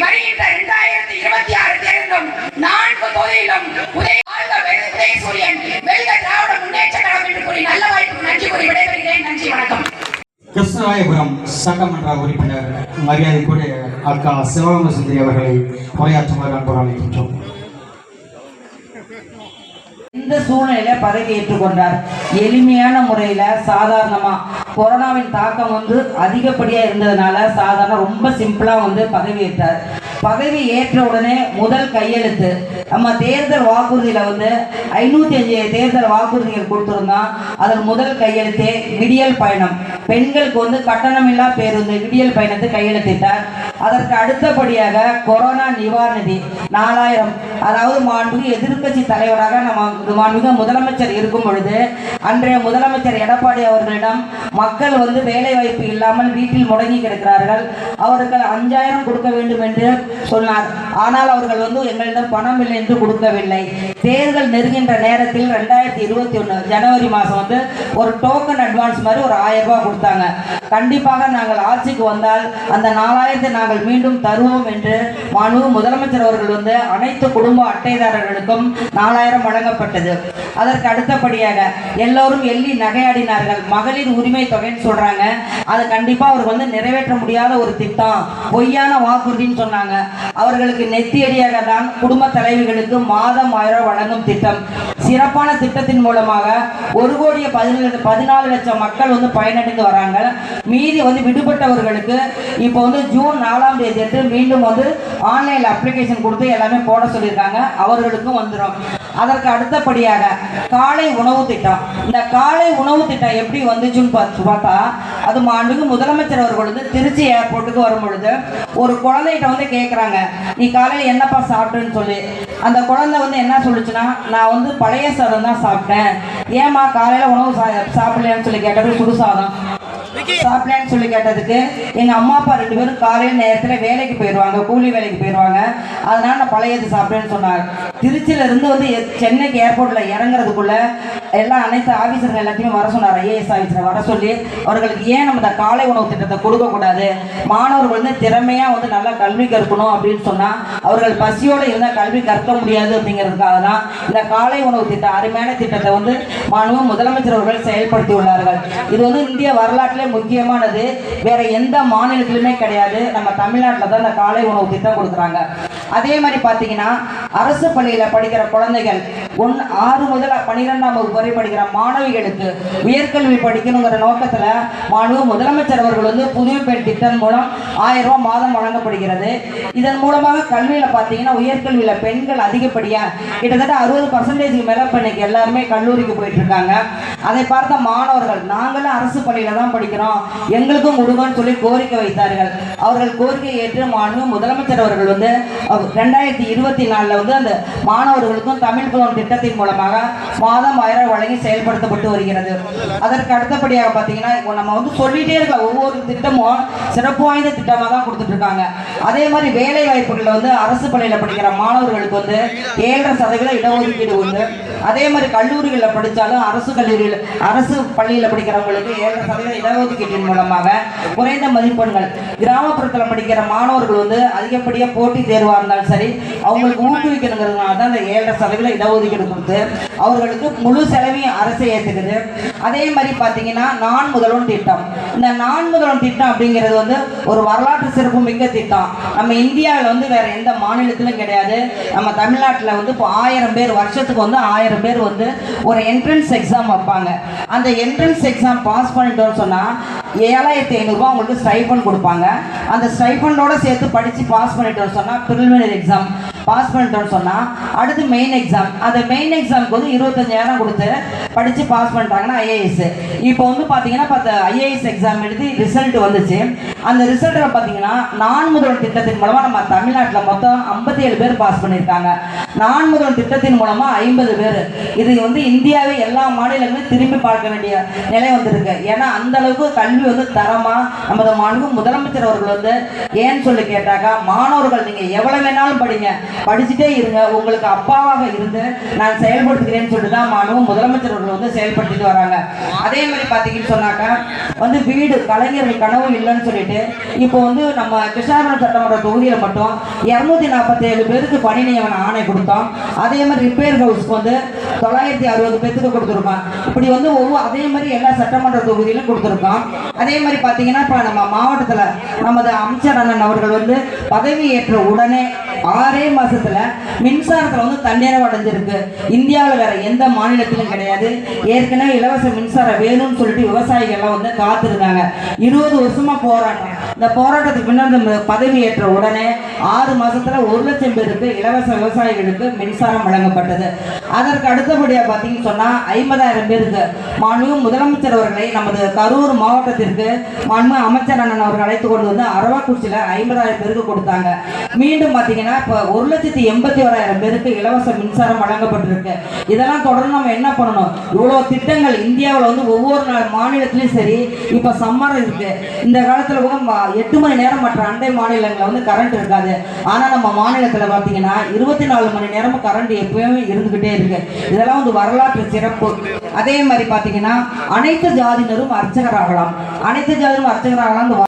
வருகின்ற 2026 தேர்தலும் 4 தொகுதியிலும் உதயசூரியன் வெல்க திராவிட முன்னேற்ற கழகம் என்று கூறி நல்ல வாய்ப்புக்கு நன்றி கூறி விடைபெறுகிறேன். நன்றி, வணக்கம். கிருஷ்ணராயபுரம் சட்டமன்ற உறுப்பினர் மரியாதைக்குரிய அக்கா சிவகங்கை சுந்தரி அவர்களை உரையாற்றுமாறு அன்போடு அழைக்கின்றோம். இந்த சூழ்நிலையில பதவி ஏற்றுக்கொண்டார். எளிமையான முறையில சாதாரணமா கொரோனாவின் தாக்கம் அதிகப்படியா இருந்ததுனால சாதாரண ரொம்ப சிம்பிளா பதவி ஏற்றார். பதவி ஏற்ற உடனே முதல் கையெழுத்து நம்ம தேர்தல் வாக்குறுதியில 505 தேர்தல் வாக்குறுதிகள் கொடுத்திருந்தோம். அதில் முதல் கையெழுத்தே விடியல் பயணம், பெண்களுக்கு கட்டணமில்லா பேருந்து விடியல் பயணத்தை கையெழுத்திட்டார். அதற்கு அடுத்தபடியாக கொரோனா நிவாரண நிதி 4000, அதாவது மாண்புமிகு எதிர்க்கட்சி தலைவராக நம்ம மாண்புமிகு முதலமைச்சர் இருக்கும் பொழுது அன்றைய முதலமைச்சர் எடப்பாடி அவர்களிடம் மக்கள் வேலை வாய்ப்பு இல்லாமல் வீட்டில் முடங்கி கிடக்கிறார்கள், அவர்கள் 5000 கொடுக்க வேண்டும் என்று சொன்னார். ஆனால் அவர்கள் எங்களிடம் பணம் இல்லை என்று கொடுக்கவில்லை. தேர்தல் நெருங்கின்ற நேரத்தில் 2021 ஜனவரி மாதம் ஒரு டோக்கன் அட்வான்ஸ் மாதிரி ஒரு 1000 ரூபாய் கொடுத்தாங்க. கண்டிப்பாக நாங்கள் ஆட்சிக்கு வந்தால் அந்த 4000 நாங்கள் மீண்டும் தருவோம் என்று மாண்புமிகு முதலமைச்சர் அவர்கள் அனைத்து குடும்ப அட்டைதாரர்களுக்கும் 4000 வழங்கப்பட்டது. அதற்கு அடுத்தபடியாக எல்லோரும் எள்ளி நகையாடினார்கள். மகளிர் உரிமை தொகைன்னு சொல்றாங்க, அது கண்டிப்பா அவருக்கு நிறைவேற்ற முடியாத ஒரு திட்டம், பொய்யான வாக்குறுதின்னு சொன்னாங்க. அவர்களுக்கு நெத்தியடியாக தான் குடும்ப தலைவிகளுக்கு மாதம் 1000 வழங்கும் திட்டம். சிறப்பான திட்டத்தின் மூலமாக 1,14,00,000 மக்கள் பயனடைந்து வராங்க. மீதி விடுபட்டவர்களுக்கு இப்போ ஜூன் 4ஆம் தேதி மீண்டும் ஆன்லைன்ல அப்ளிகேஷன் கொடுத்து எல்லாமே போட சொல்லியிருக்காங்க, அவர்களுக்கும் வந்துடும். அதற்கு அடுத்தபடியாக காலை உணவு திட்டம். இந்த காலை உணவு திட்டம் எப்படி வந்துச்சுன்னு பார்த்தா, அது மாண்புமிகு முதலமைச்சர் அவர்கள் திருச்சி ஏர்போர்ட்டுக்கு வரும் பொழுது ஒரு குழந்தைகிட்ட கேட்குறாங்க, நீ காலையில் என்னப்பா சாப்பிட்டுன்னு சொல்லி. அந்த குழந்தை என்ன சொல்லுச்சுன்னா, நான் பழைய சாதம் தான் சாப்பிட்டேன். ஏமா காலையில் உணவு சாப்பிடலன்னு சொல்லி கேட்டது, சுடுசாதம் சாப்பிடலான்னு சொல்லி கேட்டதுக்கு எங்க அம்மா அப்பா 2 பேரும் காலையில் நேரத்தில் வேலைக்கு போயிடுவாங்க, கூலி வேலைக்கு போயிடுவாங்க, அதனால நான் பழையது சாப்பிட்டேன்னு சொன்னார். திருச்சியில இருந்து சென்னைக்கு ஏர்போர்ட்ல இறங்குறதுக்குள்ள அனைத்து ஆபீசர்கள் எல்லாத்தையுமே வர சொன்னார். ஐஏஎஸ் ஆபீசர் வர சொல்லி அவர்களுக்கு ஏன் நம்ம இந்த காலை உணவு திட்டத்தை கொடுக்க கூடாது, மாணவர்கள் திறமையா நல்லா கல்வி கற்கணும் அப்படின்னு சொன்னா அவர்கள் பசியோட இருந்தால் கல்வி கற்க முடியாது அப்படிங்கிறதுக்காக தான் இந்த காலை உணவு திட்டம் அருமையான திட்டத்தை மாண்புமிகு முதலமைச்சர் அவர்கள் செயல்படுத்தி உள்ளார்கள். இது இந்திய வரலாற்றிலே முக்கியமானது, வேற எந்த மாநிலத்திலுமே கிடையாது. நம்ம தமிழ்நாட்டில் தான் இந்த காலை உணவு திட்டம் கொடுக்குறாங்க. அதே மாதிரி பார்த்தீங்கன்னா அரசு பள்ளியில் படிக்கிற குழந்தைகள் 6 முதல் 12ஆம் வகுப்பு வரை படிக்கிற மாணவிகளுக்கு உயர்கல்வி படிக்கணுங்கிற நோக்கத்தில் மாண்புமிகு முதலமைச்சர் அவர்கள் புதுமை பெண் திட்டம் மூலம் 1000 ரூபாய் மாதம் வழங்கப்படுகிறது. இதன் மூலமாக கல்வியில் பார்த்தீங்கன்னா உயர்கல்வியில் பெண்கள் அதிகப்படியாக கிட்டத்தட்ட 60% மேலே இப்போ இன்னைக்கு எல்லாருமே கல்லூரிக்கு போயிட்டு இருக்காங்க. அதை பார்த்த மாணவர்கள் நாங்களும் அரசு பள்ளியில் தான் படிக்கிறோம், எங்களுக்கும் கொடுங்கன்னு சொல்லி கோரிக்கை வைத்தார்கள். அவர்கள் கோரிக்கை ஏற்று மாண்புமிகு முதலமைச்சர் அவர்கள் 2024 அந்த மாணவர்களுக்கும் தமிழ் புதன் திட்டத்தின் மூலமாக மாதம் 1000 வழங்கி செயல்படுத்தப்பட்டு வருகிறது. அதற்கு அடுத்தபடியாக பார்த்தீங்கன்னா இப்போ நம்ம சொல்லிட்டே இருக்க ஒவ்வொரு திட்டமும் சிறப்பு வாய்ந்த திட்டமாக தான் கொடுத்துட்டு இருக்காங்க. அதே மாதிரி வேலை வாய்ப்புகளில் அரசு பள்ளியில் படிக்கிற மாணவர்களுக்கு 7.5% இடஒதுக்கீடு உண்டு. அதே மாதிரி கல்லூரிகளில் படித்தாலும் அரசு பள்ளியில் படிக்கிறவங்களுக்கு 7% இடஒதுக்கீட்டின் மூலமாக குறைந்த மதிப்பெண்கள், கிராமப்புறத்தில் படிக்கிற மாணவர்கள் அதிகப்படியாக போட்டி தேர்வாக இருந்தாலும் சரி அவங்களுக்கு ஊக்குவிக்கணுங்கிறதுனால தான் இந்த 7.5% இடஒதுக்கீடு கொடுத்து அவர்களுக்கு முழு செலவையும் அரசு ஏற்றுக்குது. அதே மாதிரி பார்த்தீங்கன்னா நான் முதல்வன் திட்டம். இந்த நான் முதல்வன் திட்டம் அப்படிங்கிறது ஒரு வரலாற்று சிறப்பு மிக்க திட்டம். நம்ம இந்தியாவில் வேற எந்த மாநிலத்திலும் கிடையாது. நம்ம தமிழ்நாட்டில் இப்போ 1000 பேர் வருஷத்துக்கு 1000 பேர் ஒரு என்ட்ரன்ஸ் எக்ஸாம் வைப்பாங்க. அந்த என்ட்ரன்ஸ் எக்ஸாம் பாஸ் பண்ணிட்டோம்னு சொன்னால் 7500 ரூபாய் உங்களுக்கு ஸ்டைஃபண்ட் கொடுப்பாங்க. அந்த ஸ்டைஃபண்டோட சேர்த்து படித்து பாஸ் பண்ணிட்டோம்னு சொன்னால் ப்ரிலிமினரி எக்ஸாம் பாஸ் பண்ணிட்டோம்னு சொன்னால் அடுத்து மெயின் எக்ஸாம். அந்த மெயின் எக்ஸாமுக்கு 25,000 கொடுத்து படித்து பாஸ் பண்ணிட்டாங்கன்னா ஐஏஎஸ். இப்போ பார்த்தீங்கன்னா ஐஏஎஸ் எக்ஸாம் எழுதி ரிசல்ட் வந்துச்சு. அந்த ரிசல்ட்டில் பார்த்தீங்கன்னா நான் முதல்வன் திட்டத்தின் மூலமாக நம்ம தமிழ்நாட்டில் மொத்தம் 57 பேர் பாஸ் பண்ணியிருக்காங்க. நான் முதல்வன் திட்டத்தின் மூலமாக 50 பேர். இது இந்தியாவே எல்லா மாநிலங்களும் திரும்பி பார்க்க வேண்டிய நிலை வந்திருக்கு. ஏன்னா அந்த அளவுக்கு கல்வி தரமாக நமது மாண்புமிகு முதலமைச்சர் அவர்கள் ஏன்னு சொல்லி கேட்டாக்கா, மாணவர்கள் நீங்கள் எவ்வளோ வேணாலும் படிங்க, படிச்சுட்டே இருங்க, உங்களுக்கு அப்பாவாக இருந்து நான் செயல்படுத்துகிறேன்னு சொல்லிட்டு தான் மாண்பு முதலமைச்சர் அவர்கள் வந்து செயல்படுத்திட்டு வராங்க. அதே மாதிரி பார்த்தீங்கன்னு சொன்னாக்கா வந்து வீடு கலைஞர்கள் கனவு இல்லைன்னு சொல்லிட்டு இப்போ வந்து நம்ம கிருஷ்ணாபுரம் சட்டமன்ற தொகுதியில் மட்டும் 247 பேருக்கு பணி நியமன ஆணை கொடுத்தோம். அதே மாதிரி ரிப்பேர் ஹவுஸ்க்கு வந்து 960 பேருக்கு கொடுத்துருக்கோம். இப்படி வந்து அதே மாதிரி எல்லா சட்டமன்ற தொகுதியிலும் கொடுத்துருக்கோம். அதே மாதிரி பார்த்தீங்கன்னா இப்போ நம்ம மாவட்டத்தில் நமது அமைச்சர் அண்ணன் அவர்கள் வந்து பதவி ஏற்ற உடனே 6 மாசத்துல மின்சாரத்தில் வந்து தன்னிறைவு அடைஞ்சிருக்கு. இந்தியாவில் வேற எந்த மாநிலத்திலும் கிடையாது. ஏற்கனவே இலவச மின்சாரம் வேணும்னு சொல்லிட்டு விவசாயிகள்லாம் வந்து காத்திருந்தாங்க. 20 வருஷமா போராட்டம். இந்த போராட்டத்துக்கு பின்னாடி பதவி ஏற்ற உடனே 6 மாசத்துல 1 லட்சம் பேருக்கு இலவச விவசாயிகளுக்கு மின்சாரம் வழங்கப்பட்டது. அதற்கு அடுத்தபடியாக பார்த்தீங்கன்னு சொன்னா 50,000 பேருக்கு மாண்பு முதலமைச்சர் அவர்களை நமது கரூர் மாவட்டத்திற்கு மாண்பு அமைச்சர் அண்ணன் அவர்கள் அழைத்து கொண்டு வந்து அரவாக்குறிச்சியில் 50,000 பேருக்கு கொடுத்தாங்க. மீண்டும் பார்த்தீங்கன்னா இப்போ 1,81,000 பேருக்கு இலவச மின்சாரம் வழங்கப்பட்டிருக்கு. இதெல்லாம் தொடர்ந்து நம்ம என்ன பண்ணணும்? இவ்வளோ திட்டங்கள் இந்தியாவில் வந்து ஒவ்வொரு மாநிலத்திலையும் சரி. இப்போ சம்மர் இருக்கு. இந்த காலத்தில் கூட 8 மணி நேரம் மற்ற அண்டை மாநிலங்களில் வந்து கரண்ட் இருக்காது. ஆனால் நம்ம மாநிலத்தில் பார்த்தீங்கன்னா 24 மணி நேரமும் கரண்ட் எப்பயுமே இருந்துகிட்டே இருக்கு. இதெல்லாம் வந்து வரலாற்று சிறப்பு. அதே மாதிரி பார்த்தீங்கன்னா அனைத்து ஜாதியினரும் அர்ச்சகராகலாம். அனைத்து ஜாதியினரும் அர்ச்சகராகலாம்.